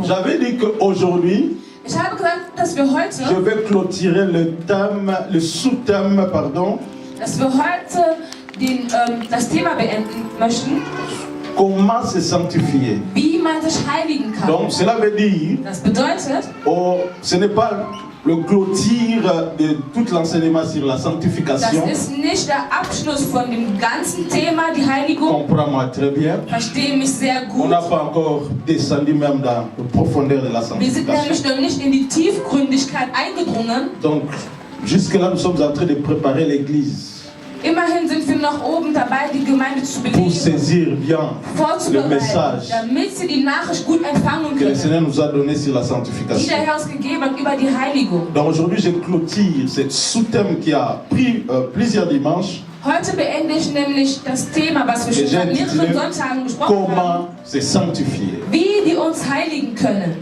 J'avais dit qu'aujourd'hui, je vais clôturer le sous-thème, pardon. Dass wir heute das Thema beenden möchten. Comment se sanctifier? Wie man sich heiligen kann. Donc cela veut dire, das bedeutet, ce n'est pas le clôture de tout l'enseignement sur la sanctification. Das ist nicht der Abschluss von dem ganzen Thema, die Heiligung. Comprends-moi très bien. Verstehe mich sehr gut. On n'a pas encore descendu même dans la profondeur de la sanctification. Wir sind nämlich noch nicht in die Tiefgründigkeit eingedrungen. Donc jusque-là, nous sommes en train de préparer l'église. Immerhin sind wir noch oben dabei, die Gemeinde zu beleben, pour saisir bien le message damit sie die Nachricht gut empfangen que le können, Seigneur nous a donné sur la die sanctification. der Herr uns gegeben hat über die Heiligung. Donc aujourd'hui, je clôture ce sous-thème qui a pris plusieurs dimanches. Heute beende ich nämlich das Thema, was wir schon seit mehreren Sonntagen gesprochen haben. Comment se sanctifier. Wie die uns heiligen können.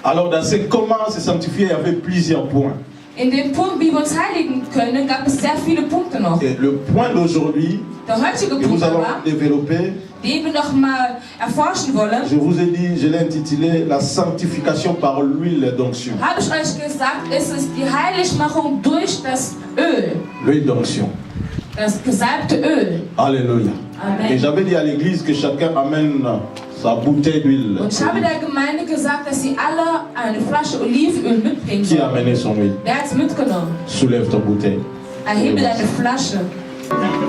Alors dans ce comment se sanctifier, il y avait plusieurs points. In dem Punkt, wie wir uns heiligen können, gab es sehr viele Punkte noch. Et le point d'aujourd'hui, der heutige que Punkt nous allons aber, développer, den wir noch mal erforschen wollen, je vous ai dit, je l'ai intitulé la sanctification par l'huile d'onction. Habe ich euch gesagt, es ist die Heiligmachung durch das Öl. L'huile d'onction. Das gesalbte Öl. Alléluia. Amen. Et j'avais dit à l'église que chacun amène sa bouteille d'huile. Und ich habe der Gemeinde gesagt, dass sie alle eine Flasche Olivenöl mitbringen Qui a sollen. amené son huile? Wer hat es mitgenommen? Soulève ta bouteille. Erhebe deine Flasche.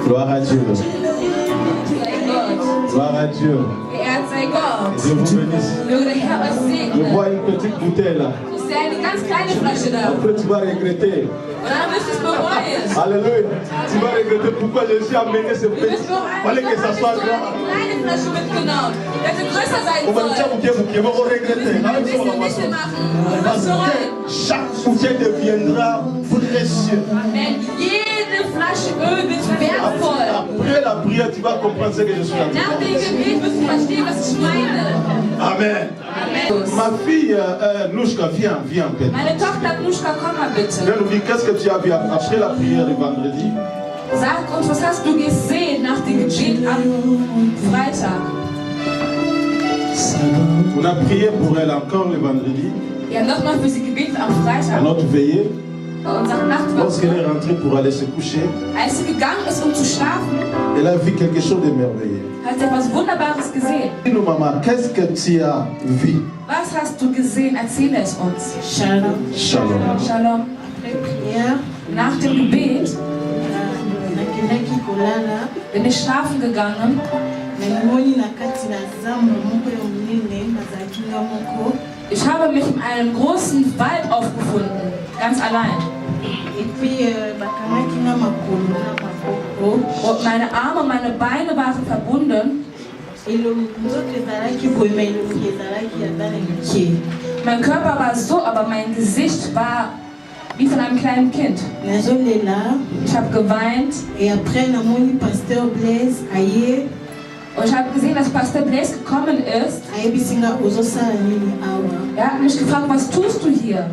Gloire à Dieu. Sei Gott. Gloire à Dieu. Geehrt sei Gott. Dieu vous bénisse. Möge der Herr euch Je segnen. vois une petite bouteille là. Ich sehe eine ganz kleine Flasche da. Après tu vas regretter. Und dann wirst du es bereuen. Alléluia. Tu vas regretter pourquoi je suis amené ce Du petit. wirst bereuen, Fallait que ça warum soit hast du grand. eine kleine Flasche mitgenommen. Hätte größer sein On va dire sollen. bouquet, on va regretter. Ein bisschen nicht machen. Du Parce wirst bereuen. que chaque bouteille deviendra précieux. Amen. Jede Flasche Öl wird wertvoll. Après la prière, tu vas comprendre ce que je suis en train de Nach dem dire. Gebet wirst du verstehen, was ich meine. Amen. Amen. Ma fille Nouchka, viens un peu. Meine Tochter Nuschka, komm mal bitte. Viens nous dire qu'est-ce que tu as vu après la prière du vendredi. Sag uns, was hast du gesehen nach dem Gebet am Freitag? On a prié pour elle encore le vendredi, Wir haben nochmal für sie gebetet am à Freitag. notre veillée. Unser Lorsqu'elle est Nachtwache. rentrée pour aller se coucher, Als sie gegangen ist, um zu schlafen, elle a vu quelque chose de merveilleux. hat sie etwas Wunderbares gesehen. Dis-nous, maman, qu'est-ce que tu as vu? Was hast du gesehen? Erzähle es uns. Shalom. Shalom. Shalom. Après prière, Nach dem Gebet nakendaki kolala bin ich schlafen gegangen namoni na kati na zamba moko ya monene nazalaki nga moko. Ich habe mich in einem großen Wald aufgefunden, ganz allein. Epuis bakangaki nga makolo na maboko. Und meine Arme und meine Beine waren verbunden. Elongi nzoto ezalaki boye ma elongi ezalaki ata na mike. Mein Körper war so, aber mein Gesicht war wie von einem kleinen Kind. Nazolela Ich habe geweint et après namoni pasteur Blaise aye und ich habe gesehen, dass Pastor Blaise gekommen ist. ayebisi nga ozosala nini awa. Er hat mich gefragt, was tust du hier?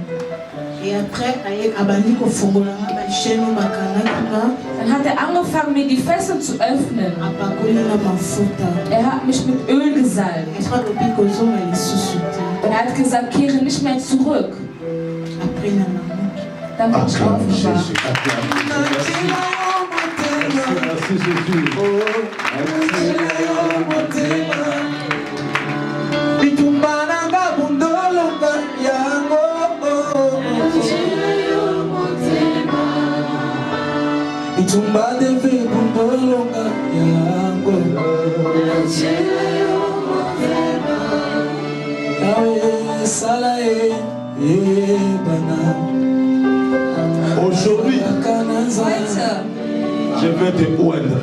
Et après abandi kofongola nga bachaîne oyo bakangaki nga Dann hat er angefangen, mir die Fesseln zu öffnen. apakoli nga mafuta. Er hat mich mit Öl gesalbt. Esika lobi kozonga lisusu te. Und er hat gesagt, kehre nicht mehr zurück. Après na namoki. Dann bin ich Acclame Jésus. aufgewacht. Acclame. Merci Jésus. Itumba deve bundolonga yango Yawe sala bana. Aujourd'hui, Heute je vais te oindre.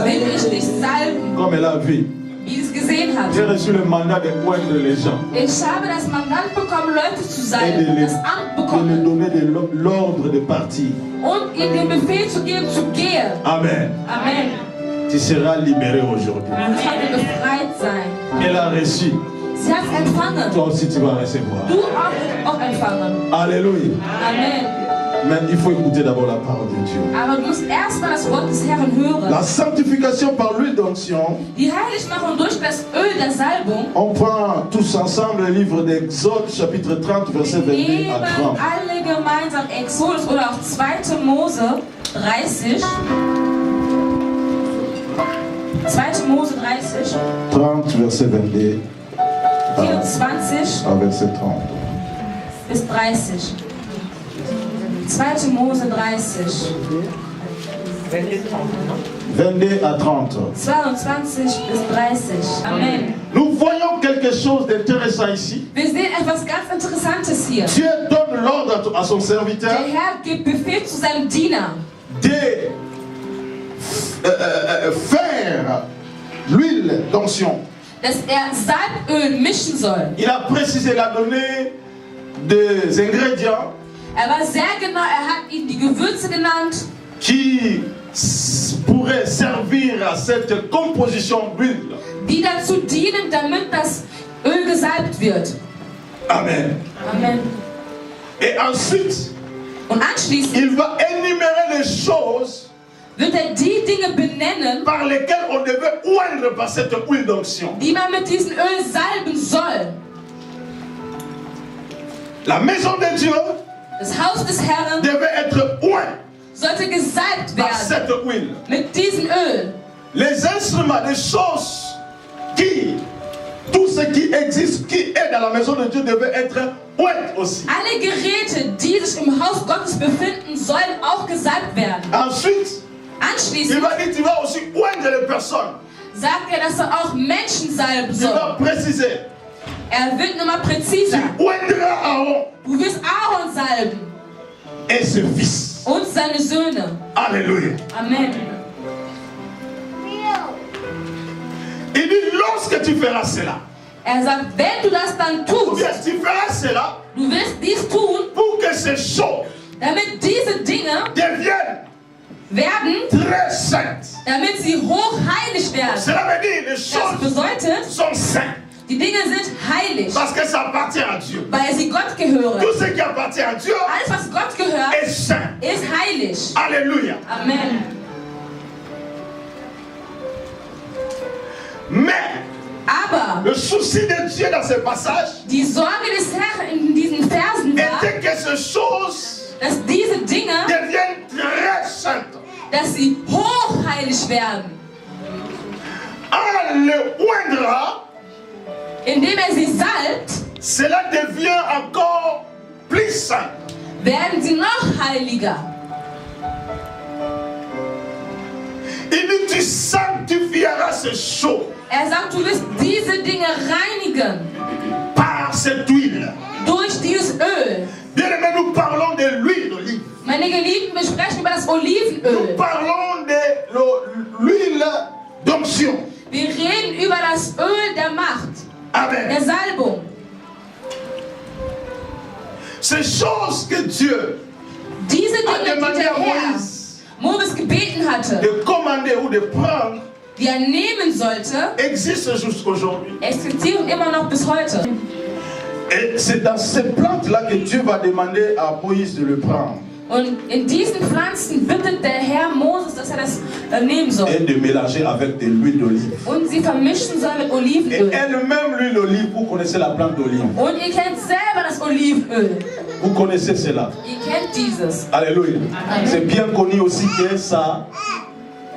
will ich dich salben, Comme elle a vu, wie es gesehen hat. j'ai reçu le mandat de oindre les gens Ich habe das Mandat bekommen, Leute zu et salben, das Amt de leur bekommen donner l'ordre de partir. und ihnen den Befehl zu geben, zu gehen. Amen. Amen. Tu seras libéré aujourd'hui. Ich werde befreit sein. Elle a reçu. Sie hat es empfangen. Toi aussi, tu vas recevoir. Du auch empfangen. Alléluia. Amen. Mais il faut écouter d'abord la parole de Dieu. Aber du musst erstmal das Wort des Herrn hören. La sanctification par l'huile d'onction. Die Heiligmachung durch das Öl der Salbung. On prend tous ensemble le livre d'Exode, chapitre 30, verset 22 à 30. Alle gemeinsam Exodus oder auch 2. Mose 30. 2. Mose 30. 30, verset 22 24 à verset 30. bis 30. 2. Mose 30. 22 à 30. 22 bis 30. Amen. Nous voyons quelque chose d'intéressant ici. Wir sehen etwas ganz Interessantes hier. Dieu donne l'ordre à son serviteur Der Herr gibt Befehl zu seinem Diener, de faire l'huile d'onction. dass Salböl mischen soll. Il a précisé, il a donné des ingrédients War sehr genau, hat ihnen die Gewürze genannt, qui pourraient servir à cette composition d'huile. die dazu dienen, damit das Öl gesalbt wird. Amen. Amen. Et ensuite, Und anschließend il va énumérer les choses wird die Dinge benennen, par lesquelles on devait oindre par cette huile d'onction. die man mit diesem Öl salben soll. La maison de Dieu Das Haus des Herrn devait être oint sollte gesalbt par werden cette huile. mit diesem Öl. Les instruments, les choses tout ce qui existe, qui est dans la maison de Dieu devait être oint aussi. Alle Geräte, die sich im Haus Gottes befinden, sollen auch gesalbt werden. Ensuite, il Anschließend va dire, tu vas aussi oindre les personnes. sagt er, dass er auch Menschen salben Il soll. va préciser. Er wird nochmal präziser. Tu oindras Aaron Du wirst Aaron salben et ses fils. und seine Söhne. Alléluia. Amen. Il dit, lorsque tu feras cela, Er sagt, wenn du das dann ou bien tust, tu feras cela du wirst dies tun, pour que ces choses damit diese Dinge deviennent werden, très saintes. damit sie hochheilig werden. Cela veut dire les Das choses bedeutet, sont saintes die Dinge sind heilig, parce que ça appartient à Dieu. weil sie Gott gehören. Tout ce qui appartient à Dieu Alles, was Gott gehört, est saint. ist heilig. Alléluia. Amen. Mais Aber le souci de Dieu dans ce passage die Sorge des Herrn in diesen Versen war, était que ces choses dass diese Dinge, deviennent très saintes. dass sie hochheilig werden. En le oindra, Indem sie salbt, cela devient encore plus saint. werden sie noch heiliger. Il dit, tu sanctifieras ces choses Er sagt, du wirst diese Dinge reinigen par cette huile. durch dieses Öl. Bien aimé, nous parlons de l'huile d'olive. Meine Geliebten, wir sprechen über das Nous Olivenöl. parlons de l'huile d'onction. Wir reden über das Öl der Macht, der Amen. Salbung. Ces choses que Dieu Diese a Dinge, die demandé der à Herr Moïse Moses gebeten hatte, de commander ou de prendre die er nehmen sollte, existent jusqu'aujourd'hui. existieren immer noch bis heute. Et c'est dans ces plantes-là que Dieu va demander à Moïse de le prendre Und in diesen Pflanzen bittet der Herr Moses, dass er das nehmen soll. et de mélanger avec de l'huile d'olive. Und sie vermischen soll mit Et Olivenöl. elle-même, l'huile d'olive, vous connaissez la plante d'olive. Und ihr kennt selber das Olivenöl. Vous connaissez cela. Ihr kennt dieses. Alléluia. C'est bien connu aussi que ça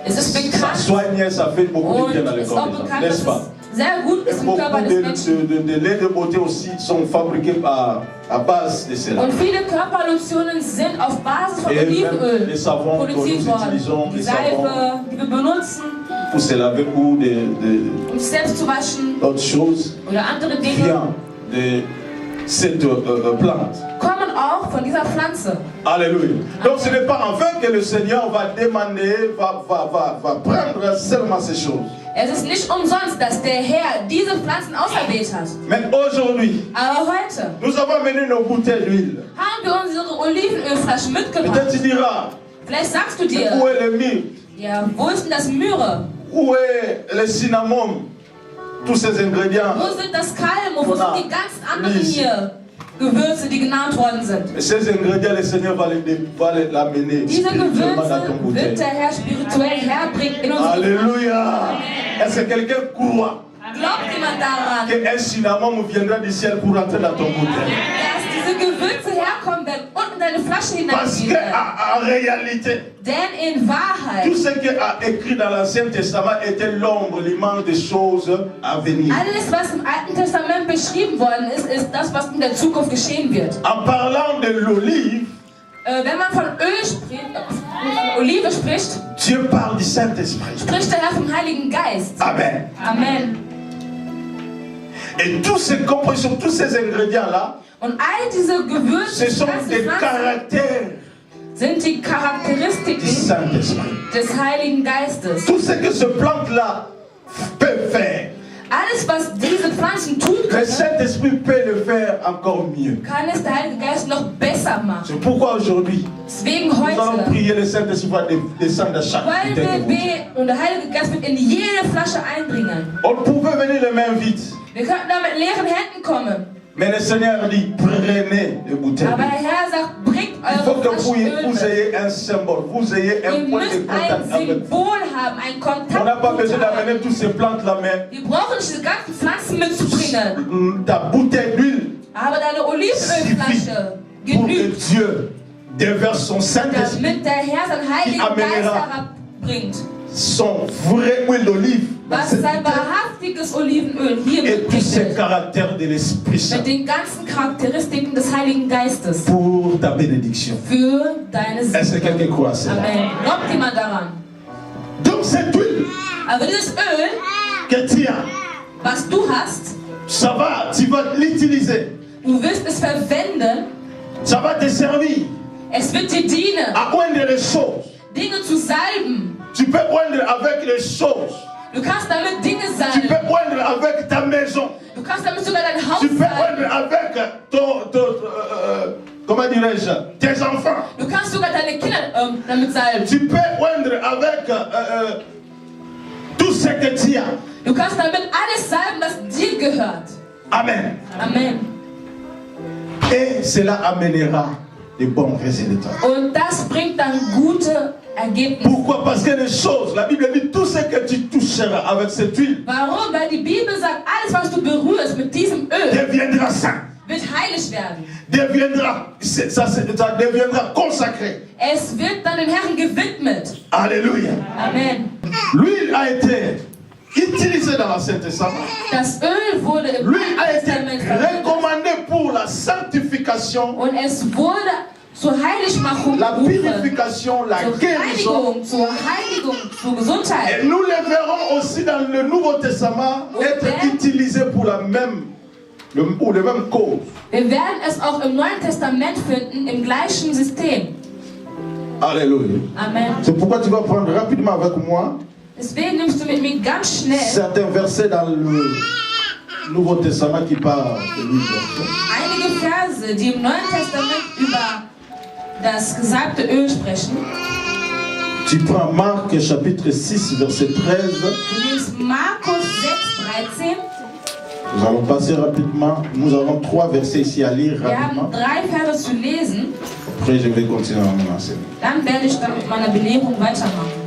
Es ist bekannt soigne, ça fait beaucoup de und bien dans le es ist corps auch des gens, bekannt, n'est-ce dass pas? es sehr gut Et ist im beaucoup Körper des Menschen. de laits de beauté aussi sont fabriqués à base de cela. Und viele Körperlotionen sind auf Basis von Et même Olivenöl les savons que nous produziert worden. utilisons, Die les savons Seife, die wir benutzen, pour se laver ou um sich selbst zu waschen d'autres choses, oder andere Dinge, vient de cette plante. kommen auch von dieser Pflanze. Alléluia. Donc ce n'est pas en vain que le Seigneur va demander, va prendre seulement ces choses. Es ist nicht umsonst, dass der Herr diese Pflanzen auserwählt hat. Mais aujourd'hui, Aber heute nous avons amené nos bouteilles d'huile. haben wir unsere Olivenölflaschen mitgebracht. Peut-être tu diras, Vielleicht sagst du où dir, est le myrrhe? ja, wo ist denn das Myrrhe? Où est le cinnamon? Tous ces ingrédients. Wo sind das Kalmo? Wo sind die ganzen anderen hier? Gewürze, die genannt worden sind. Et ces ingrédients, le Seigneur va l'amener Diese spirituellement dans Gewürze ton wird bouteille. der Herr spirituell herbringen in unsere Alléluia. Est-ce que quelqu'un croit Glaubt jemand daran, qu'un cinnamon viendra du ciel pour rentrer dans ton bouteille? dass diese Gewürze herkommen werden und in deine Flasche Parce hineingehen werden? qu'en réalité, Denn in Wahrheit, tout ce qui est écrit dans l'Ancien Testament était l'ombre, l'image des choses à venir. alles, was im Alten Testament beschrieben worden ist, ist das, was in der Zukunft geschehen wird. En parlant de l'olive, Wenn man von Öl spricht, Olive spricht, Dieu parle du Saint-Esprit. spricht der Herr vom Heiligen Geist. Amen. Amen. Et tous ces compositions, tous ces ingrédients-là, Und all diese Gewürze, ce sont des Pflanzen, caractères sind die du Charakteristiken Saint-Esprit. des Heiligen Geistes. Tout ce que ce plante-là peut faire, Alles, was diese Pflanzen tun le können, Saint-Esprit peut le faire encore mieux. kann es der Heilige Geist noch besser machen. C'est pourquoi aujourd'hui, Deswegen nous allons heute prier le Saint-Esprit va descendre dans chaque wollen bouteille wir de vous. beten und der Heilige Geist wird in jede Flasche eindringen. On pouvait venir les mains vides, Wir könnten da mit leeren Händen kommen. mais le Seigneur dit, prenez les bouteilles. Aber der Herr sagt, bringt Il faut eure que vous Flaschen Öl. ayez un symbole, vous ayez Ihr un point de müsst contact ein avec vous. Symbol haben, ein On n'a pas besoin Kontakt. d'amener toutes ces plantes-là, mais Wir brauchen nicht diese ganzen Pflanzen mitzubringen. ta bouteille d'huile Aber deine Olivenölflasche pour que genügt, Dieu déverse son Saint-Esprit, damit der Herr seinen Heiligen Geist amènera herabbringt. son vrai huile d'olive dans Was cette sein bouteille wahrhaftiges Olivenöl hier et tous ces mitbringt. caractères de l'Esprit Saint Mit den ganzen Charakteristiken des Heiligen Geistes. pour ta bénédiction. Für deine Est-ce que Seele. quelqu'un croit à cela? Amen. Glaubt jemand daran? Donc cette huile Aber dieses Öl, que tu as, was du hast, ça va, tu vas l'utiliser, du wirst es verwenden, ça va te servir es wird dir dienen, à oindre les choses. Dinge zu salben. Tu peux oindre avec les choses. Du kannst damit Dinge Tu peux salben. oindre avec ta maison. Du kannst damit sogar dein Haus Tu peux salben. oindre avec comment dirais-je, tes enfants. Du kannst sogar deine Kinder damit salben. Tu peux oindre avec tout ce que tu as. Du kannst damit alles salben, was dir gehört. Amen. Amen. Et cela amènera de bons résultats. Und das bringt dann gute Ergebnisse. Pourquoi? Parce que les choses, la Bible dit, tout ce que tu toucheras avec cette huile Warum? Weil die Bibel sagt, alles, was du berührst mit diesem Öl, deviendra saint, wird heilig werden. ça deviendra consacré. Es wird dann dem Herrn gewidmet. Alléluia. Amen. L'huile a été utilisée dans l'Ancien Testament. Das Öl wurde im L'huile a Alten été Testament verwendet recommandée pour la sanctification, und es wurde zur Heiligmachung la berufen, purification, la zur guérison. Heiligung, zur Gesundheit. Et nous les verrons aussi dans le Nouveau Testament être utilisés pour la même cause. Wir werden es auch im Neuen Testament finden, im gleichen System. Alléluia. Amen. C'est pourquoi tu vas prendre rapidement avec moi Deswegen nimmst du mit mir ganz schnell certains versets dans le Nouveau Testament qui parlent de l'huile d'onction. einige Verse, die im Neuen Testament über das gesalbte Öl sprechen. Tu prends Marc chapitre 6 verset 13. Du nimmst Markus 6, 13. Nous allons passer rapidement. Nous avons 3 versets ici à lire Wir haben rapidement. 3 Verse zu lesen. Après, je vais continuer à mon enseignement. Dann werde ich dann mit meiner Belehrung weitermachen.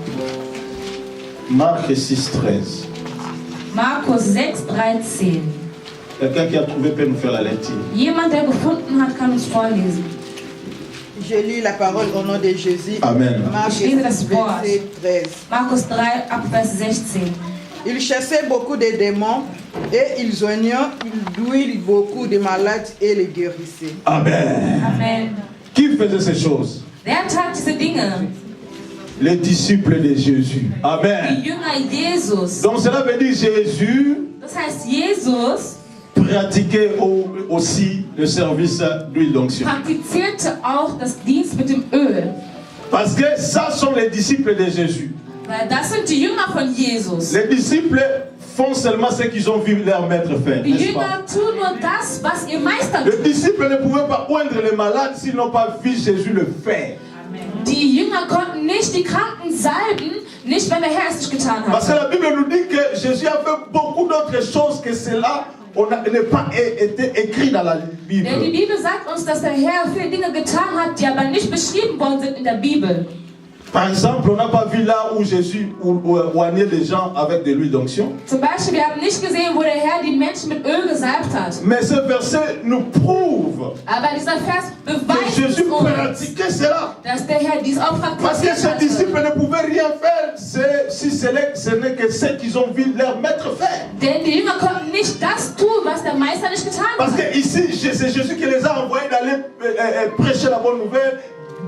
Marc 6, 13. Markus 6, 13. Quelqu'un qui a trouvé peut nous faire la lecture. Jemand, der gefunden hat, kann uns vorlesen. Je lis la parole au nom de Jésus. Amen. Marc Ich lese das 6, Wort. verset 13. Markus 3, ab Vers 16. Ils chassaient beaucoup de démons et ils oignaient d'huile beaucoup de malades et les guérissaient. Amen. Amen. Qui faisait ces choses? Wer tat diese Dinge? Les disciples de Jésus. Die Amen. Jünger Jesus. Donc cela veut dire Jésus Das heißt, Jesus pratiquait aussi le service d'huile d'onction. praktizierte auch das Dienst mit dem Öl. Parce que ça sont les disciples de Jésus. Weil das sind die Jünger von Jesus. Les disciples font seulement ce qu'ils ont vu leur maître faire. Die N'est-ce pas? Jünger tun nur das, was ihr Meister Les tut. disciples ne pouvaient pas oindre les malades s'ils n'ont pas vu Jésus le faire. Die Jünger konnten nicht die Kranken salben, nicht wenn der Herr es nicht getan Parce que hat. la Bible nous dit que Jésus a fait beaucoup d'autres choses que cela n'est pas été écrit dans la Bible. Denn die Bibel sagt uns, dass der Herr viele Dinge getan hat, die aber nicht beschrieben worden sind in der Bibel. Par exemple, on n'a pas vu là où Jésus oignait les gens avec de l'huile d'onction. Zum Beispiel, wir haben nicht gesehen, wo der Herr die Menschen mit Öl gesalbt hat. Mais ce verset nous prouve Aber dieser Vers que beweist Jésus uns, pratiquait cela. dass der Herr dies auch Parce que praktiziert ses hatte. disciples ne pouvaient rien faire si ce n'est que ce qu'ils ont vu leur maître faire. Denn die Jünger konnten nicht das tun, was der Meister nicht getan Parce hat. que ici, c'est Jésus qui les a envoyés d'aller prêcher la bonne nouvelle,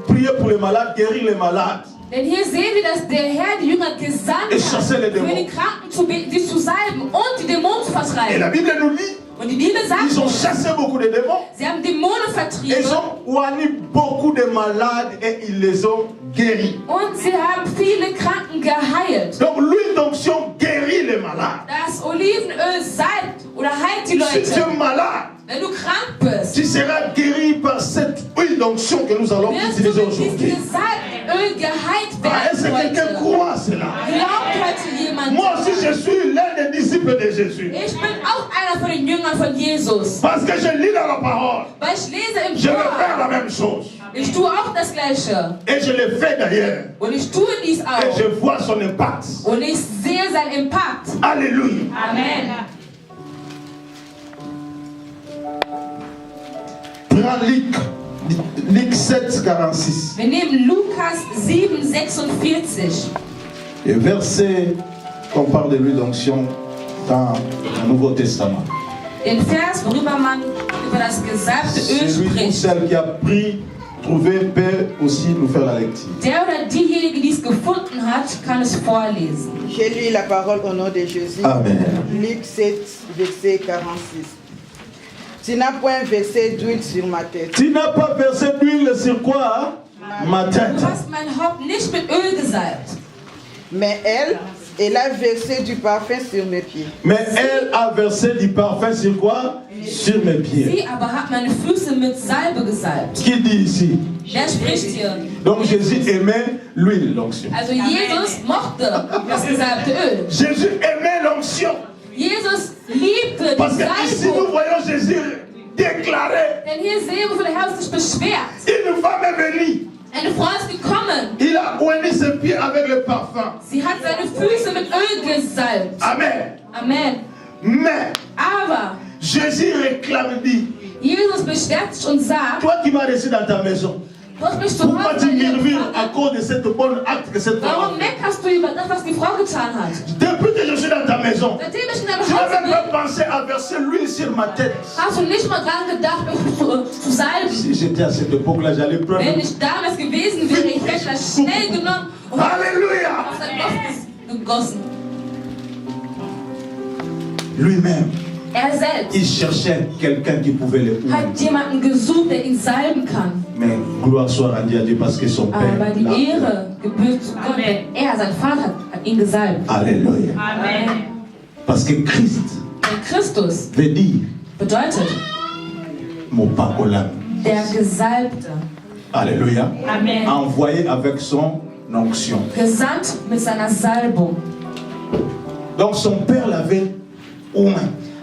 prier pour les malades, guérir les malades. Denn hier sehen wir, dass der Herr die Jünger gesandt Et chasser les hat, für démons. die Kranken zu beten, sie zu salben und die Dämonen zu Et la vertreiben. Bible nous dit, Und die Bibel sagt ils ont uns, chassé beaucoup de démons. sie haben Dämonen Ils vertrieben ont oigné beaucoup de malades et ils les ont guéris. und sie haben viele Kranken geheilt. Donc l'huile d'onction guérit les malades. Das Olivenöl salbt oder heilt die Si tu es Leute. malade, Wenn du krank bist, tu seras guéri par cette huile d'onction que nous allons wirst du utiliser mit diesem aujourd'hui. gesalbten Öl geheilt Est-ce que werden quelqu'un heute. croit à cela? Glaubt heute jemand? Moi aussi, je suis l'un des disciples de Jésus. Ich bin auch einer von den Jüngern von Jesus. Parce que je lis dans la parole. Weil ich lese im Je vais faire la Wort. même chose. Ich tue auch das Gleiche. Et je le fais d'ailleurs. Und ich tue dies Et auch. je vois son impact. Und ich sehe seinen Impact. Alléluia. Amen. Prends Luc 7, 46. Wir nehmen Lukas 7, 46. Et verset qu'on parle de l'huile d'onction dans le Nouveau Testament. Den Vers, worüber man über das gesalbte Öl Celui ou spricht. celle qui a trouvé peut aussi nous faire la lecture. Der oder diejenige, die es gefunden hat, kann es vorlesen. J'ai lu la parole au nom de Jésus. Amen. Luc 7, verset 46. Tu n'as point versé d'huile sur ma tête, Tu n'as pas versé d'huile sur quoi? Ma tête. Du hast mein Haupt nicht mit Öl gesalbt. mais elle a versé du parfum sur mes pieds. Mais elle a versé du parfum sur quoi? Sur mes pieds. Sie aber hat meine Füße mit Salbe gesalbt. Qui dit ici? Wer spricht hier? Donc Jésus aimait l'huile, l'onction. Also Jesus mochte das gesalbte Öl. Jésus aimait l'onction. Jesus liebte die Parce que ici nous Salbung. voyons Jésus déclarer. Denn hier sehen wir, wie der Herr sich beschwert. Une femme est venue. Eine Frau ist gekommen. Il a oigné ses pieds avec le parfum. Sie hat seine Füße mit Öl gesalbt. Amen. Amen. Mais Aber Jésus réclame, dit, Jesus beschwert sich und sagt, toi qui m'as reçu dans ta maison, du hast mich zu pourquoi Hause tu bei dir murmures à empfangen. cause de cette bonne acte que cette femme a Warum fait? meckerst du über das, was die Frau getan hat? Depuis que je suis dans ta maison, Seitdem ich in deinem tu n'as même Haus pas bin, pensé à verser l'huile sur ma tête. hast du nicht mal dran gedacht, mich zu salben. Si j'étais à cette époque-là, j'allais prendre. Wenn ich damals gewesen wäre, ich hätte das schnell genommen und Alléluia! auf sein Kopf gegossen. Lui-même, Er selbst il cherchait quelqu'un qui pouvait le ouvrir. hat jemanden gesucht, der ihn salben kann. Mais gloire soit rendue à Dieu parce que son Père. Aber die l'a fait. Ehre gebührt zu Gott, denn er, sein Vater, hat ihn gesalbt. Alléluia. Amen. Parce que Christ Denn Christus veut dire bedeutet mon pacolam. der Gesalbte. Alléluia. Amen. Envoyé avec son onction. Gesandt mit seiner Salbung. Donc son père l'avait oint.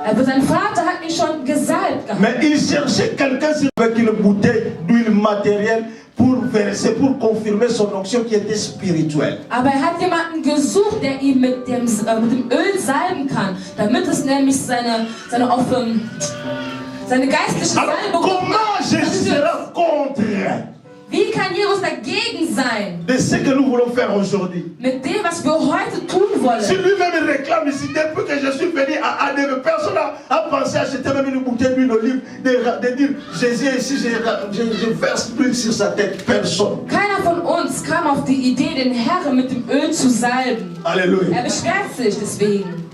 Also sein Vater hat ihn schon gesalbt gehabt. Mais il cherchait quelqu'un avec une bouteille d'huile matérielle pour verser, pour confirmer son onction qui était spirituelle. Aber er hat jemanden gesucht, der ihn mit dem Öl salben kann, damit es nämlich seine geistliche Alors Salbung comment Jésus sera contre Wie kann Jesus dagegen sein? de ce que nous voulons faire aujourd'hui? Mit dem, was wir heute tun Si wollen. lui-même réclame ici, depuis que je suis venu à Adèle, personne n'a pensé à acheter même une bouteille d'huile d'olive, de dire Jésus est ici, je verse l'huile sur sa tête. Personne. Keiner von uns kam auf die Idee, den Herrn mit dem Öl zu salben. Alléluia. Er beschwert sich deswegen.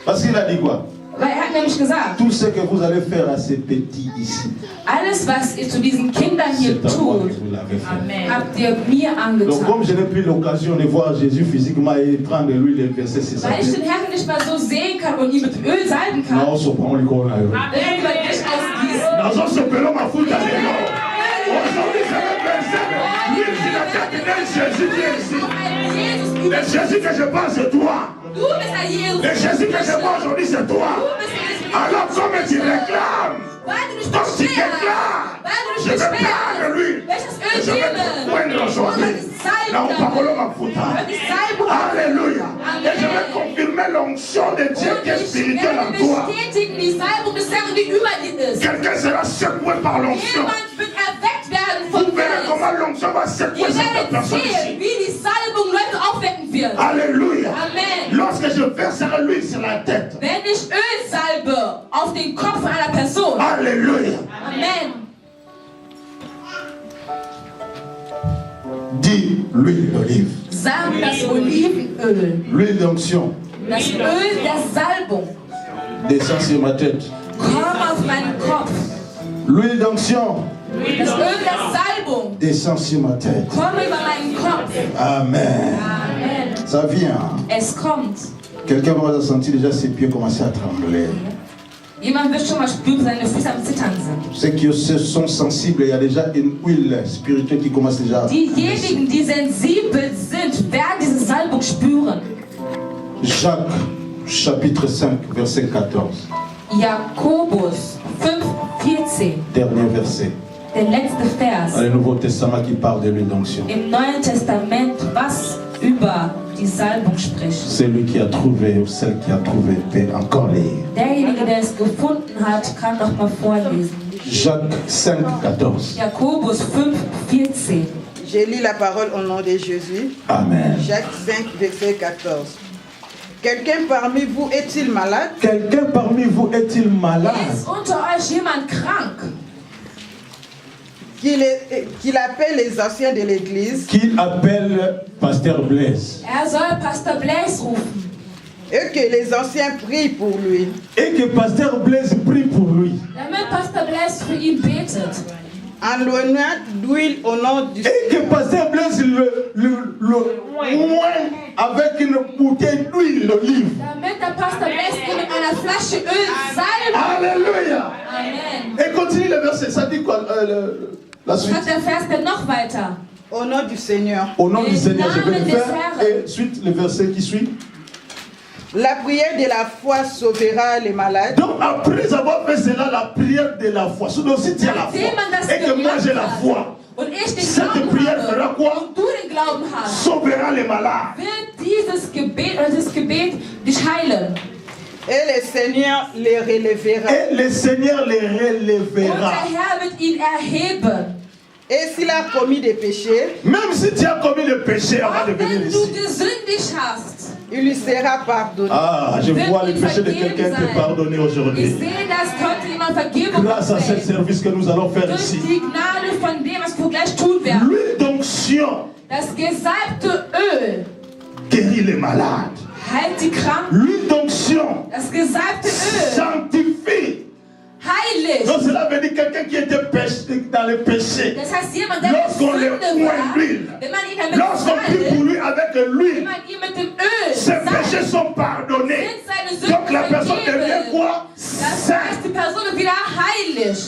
Parce qu'il a dit quoi? Weil er hat nämlich gesagt, Tout ce que vous allez faire à ces petits ici, alles, was ihr zu diesen Kindern hier c'est à moi tut, que vous l'avez fait. habt ihr mir Donc angetan. comme je n'ai plus l'occasion de voir Jésus physiquement et prendre l'huile et verser sur sa Weil ich tête, den Herrn nicht mal so sehen kann und ihn mit Öl salben kann, non, on prend le corps là. über dich ausgießen. Dans ce pelot, ma foule d'aller. Aujourd'hui, je vais verser l'huile sur la tête de Jésus qui est ici. Jesus, Le Jésus que je parle, c'est toi. du bist der Jesus. Le Jésus que je vois aujourd'hui, c'est toi. Du bist der Alors comme tu réclames, Weil du dich comme tu beschwerst, déclares, weil du je dich vais prendre lui, beschwerst, welches et Öl je vais te nehmen poindre und aujourd'hui. die Salbe Là, on parle damit. ma fouta. Und die Salbe Alléluia. Amen. Et je vais confirmer l'onction de Dieu und qui est ich spirituelle en werde toi. bestätigen die Salbung des Herrn, die über dir ist. Quelqu'un sera secoué par l'onction. Jemand wird erweckt werden Vous vom verrez Geist. comment l'onction va secouer Ihr cette werdet personne sehen, ici. wie die Salbung Leute aufwecken wird. Alléluia. Amen. Lorsque je verserai l'huile sur la tête. Wenn ich Öl salbe auf den Kopf einer Person. Alléluia. Amen. Dis l'huile d'olive. Sag das Olivenöl. L'huile d'onction Das Öl der Salbung. descend sur ma tête. Komm auf meinen Kopf. L'huile d'onction Das Öl der Salbung. descend sur ma tête. Komm über meinen Kopf. Amen. Amen. Ça vient. Es kommt. Quelqu'un va sentir déjà ses pieds commencer à trembler. Jemand wird schon mal spüren, wie seine Füße am Zittern sind. Ceux qui sont sensibles, il y a déjà une huile spirituelle qui commence déjà. Diejenigen, die sensibel sind, werden diese Salbung spüren. Jacques, chapitre 5, verset 14. Jakobus 5,14. Dernier verset. Der letzte Vers. Dans le Nouveau Testament qui parle de l'huile d'onction. Im Neuen Testament, was über die Salbung spricht. Celui qui a trouvé ou celle qui a trouvé peut encore lire. Derjenige, der es gefunden hat, kann noch mal vorlesen. Jacques 5, 14. Jakobus 5,14. Je lis la parole au nom de Jésus. Amen. Jacques 5, verset 14. Quelqu'un parmi vous est-il malade? Quelqu'un parmi vous est-il malade? Ist unter euch jemand krank? Qu'il appelle les anciens de l'église Qu'il appelle Pasteur Blaise. Soll Pastor Blaise rufen. et que les anciens prient pour lui. Et que Pasteur Blaise prie pour lui. Damit Pastor Blaise für ihn betet. En l'honneur d'huile au nom du Et que Pasteur Blaise le oigne avec une bouteille d'huile d'olive. Damit der Pastor Blaise ihn mit einer Flasche Öl salbt. Alléluia. Amen. Et continue le verset, ça dit quoi la suite? Hat der Vers denn noch weiter? Au nom du Seigneur. Au nom du Seigneur, je vais le faire. Herrn. Et suite, le verset qui suit. La prière de la foi sauvera les malades. Donc, après avoir fait cela, la prière de la foi. Sinon, si tu as la foi Nachdem man das et que moi gemacht j'ai la hat foi, und ich den cette Glauben prière fera habe quoi? und du den Glauben hast, Sauvera les malades. wird dieses Gebet dich heilen. Et le Seigneur les relèvera. Et le Seigneur les Und relèvera. der Herr wird ihn erheben. Et s'il a commis des péchés, Même si tu as commis le péché avant de Auch venir wenn ici. du gesündigt hast, il lui sera pardonné. Ah, je vois le péché de quelqu'un qui est pardonné ich aujourd'hui. sehe, dass heute jemand Vergebung Grâce à ce empfängt. service que nous allons faire Durch ici. die Gnade von dem, was wir gleich tun werden. L'huile d'onction Das gesalbte Öl guérit les malades. heilt die Kranken. L'huile d'onction Das gesalbte Öl sanctifie. heiligt. Donc cela veut dire quelqu'un qui était dans le péché. Das heißt, jemand, der Lorsqu'on le Sünde war, oint l'huile, wenn man ihn damit lorsqu'on prie pour salbt, lui avec wenn l'huile, man ihn mit dem Öl ses péchés salbt, sont pardonnés. sind seine Sünden Donc la personne devient vergeben. quoi? Das heißt, Sainte. die Person wird wieder heilig.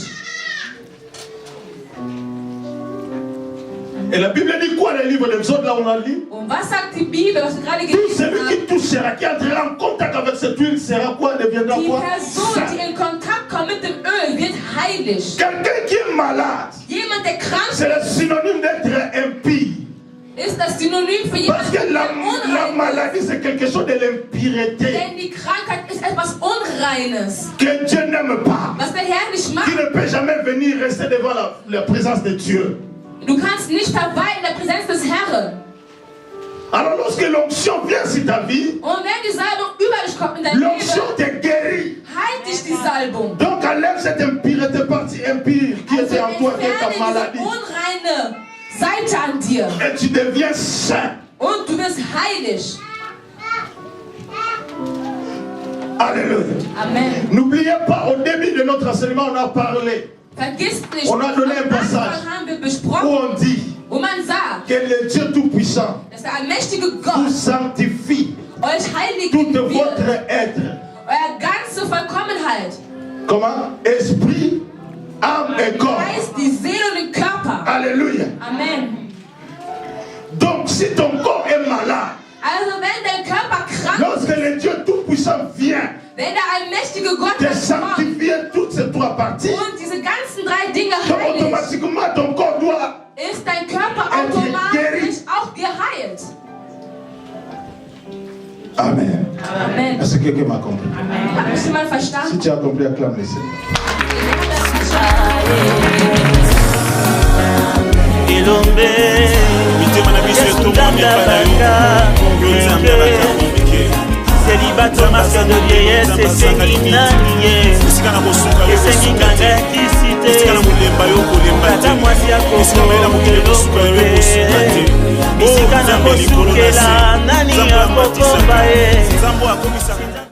Et la Bible dit quoi, les livres des autres, là on a lu? Und was sagt die Bibel, was wir gerade Tout gelesen celui haben? qui touchera, qui entrera en contact avec cette huile sera quoi? Deviendra Die quoi? Person, Saint. die in Kontakt kommt mit dem Öl, wird heilig. Quelqu'un qui est malade, Jemand, der krank c'est le synonyme d'être impie. ist, das Synonym für Parce jemanden, que la der unrein ist. maladie, c'est quelque chose de l'impureté Denn die Krankheit ist etwas Unreines, que Dieu n'aime pas. was der Herr nicht Qui mag. ne peut jamais venir rester devant la présence de Dieu. Du kannst nicht verweilen in der Präsenz des Herrn. Alors lorsque l'onction vient sur ta vie, Und wenn die Salbung über dich kommt in dein Leben, l'onction te guérit. heilt dich die Salbung. Donc enlève cette impureté partie impure qui était en toi, qui est ta entferne maladie. diese unreine Seite an dir. Et tu deviens saint. Und du wirst heilig. Alléluia. Amen. N'oubliez pas, au début de notre enseignement, on a parlé, Vergiss nicht, On a donné un am passage Anfang haben wir où besprochen, on dit wo man sagt, que le Dieu Tout-Puissant dass der allmächtige vous Gott sanctifie euch heiligen tout wird. votre être. Euer ganze Vollkommenheit. Comment? Esprit, âme et corps. Geist, die Seele und den Körper. Alléluia. Amen. Donc si ton corps est malade, Also wenn dein Körper krank lorsque le Dieu Tout-Puissant vient Wenn da ein mächtiger Gott de kommt sanctifier toutes ces trois parties, und diese ganzen drei Dinge donc heiligt, automatiquement ton corps doit. ist dein Körper automatisch auch geheilt. Amen. Amen. Est-ce que quelqu'un m'a compris? Hat mich jemand Si verstanden? tu as compris, acclame le Seigneur. Ilombe célibat masque de vieillesse esengi nani ye esengi nganga ya kisite ata mwasi akokoelongoe bisika na kosukela nani akokomba ye